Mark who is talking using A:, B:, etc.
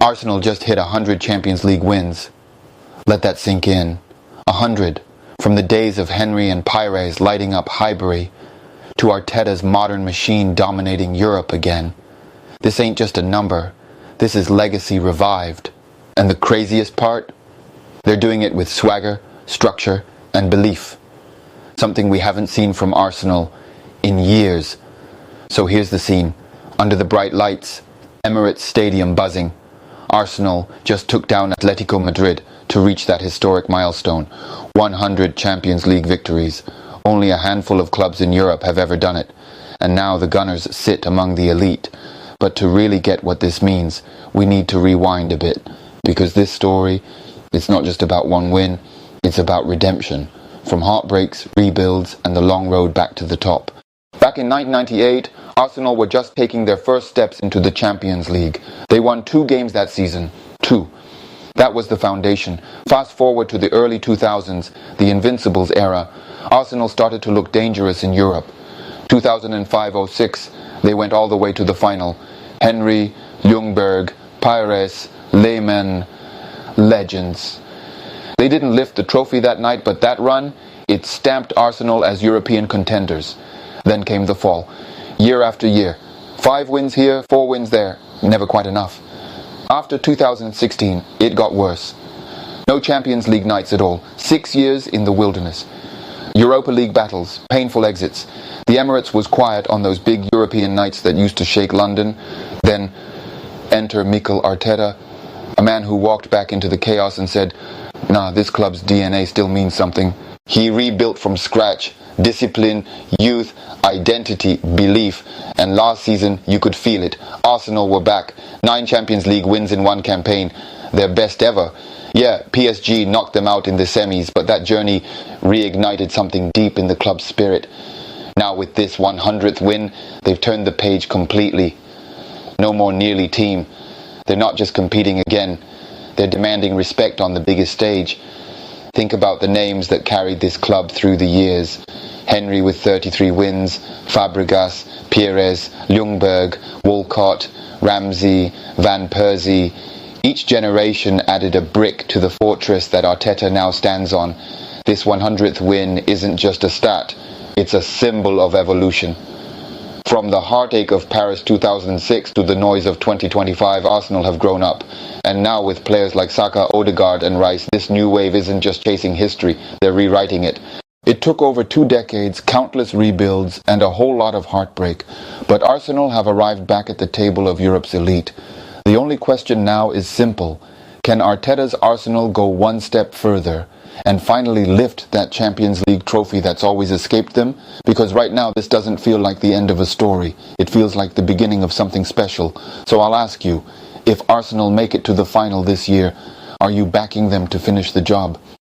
A: Arsenal just hit 100 Champions League wins. Let that sink in. 100. From the days of Henry and Pires lighting up Highbury to Arteta's modern machine dominating Europe again. This ain't just a number. This is legacy revived. And the craziest part? They're doing it with swagger, structure, and belief. Something we haven't seen from Arsenal in years. So here's the scene. Under the bright lights, Emirates Stadium buzzing. Arsenal just took down Atletico Madrid to reach that historic milestone. 100 Champions League victories. Only a handful of clubs in Europe have ever done it. And now the Gunners sit among the elite. But to really get what this means, we need to rewind a bit. Because this story, it's not just about one win, it's about redemption. From heartbreaks, rebuilds, and the long road back to the top. Back in 1998, Arsenal were just taking their first steps into the Champions League. They won 2 games that season. 2. That was the foundation. Fast forward to the early 2000s, the Invincibles era. Arsenal started to look dangerous in Europe. 2005-06, they went all the way to the final. Henry, Ljungberg, Pires, Lehmann, legends. They didn't lift the trophy that night, but that run, it stamped Arsenal as European contenders. Then came the fall. Year after year. 5 wins here, 4 wins there. Never quite enough. After 2016, it got worse. No Champions League nights at all. 6 years in the wilderness. Europa League battles, painful exits. The Emirates was quiet on those big European nights that used to shake London. Then enter Mikel Arteta, a man who walked back into the chaos and said, "Nah, this club's DNA still means something." He rebuilt from scratch. Discipline, youth, identity, belief. And last season, you could feel it. Arsenal were back. 9 Champions League wins in one campaign. Their best ever. Yeah, PSG knocked them out in the semis, but that journey reignited something deep in the club's spirit. Now with this 100th win, they've turned the page completely. No more nearly team. They're not just competing again. They're demanding respect on the biggest stage. Think about the names that carried this club through the years. Henry with 33 wins, Fabregas, Pires, Ljungberg, Walcott, Ramsey, Van Persie. Each generation added a brick to the fortress that Arteta now stands on. This 100th win isn't just a stat, it's a symbol of evolution. From the heartache of Paris 2006 to the noise of 2025, Arsenal have grown up. And now with players like Saka, Odegaard and Rice, this new wave isn't just chasing history, they're rewriting it. It took over 2 decades, countless rebuilds, and a whole lot of heartbreak. But Arsenal have arrived back at the table of Europe's elite. The only question now is simple. Can Arteta's Arsenal go one step further and finally lift that Champions League trophy that's always escaped them? Because right now this doesn't feel like the end of a story. It feels like the beginning of something special. So I'll ask you, if Arsenal make it to the final this year, are you backing them to finish the job?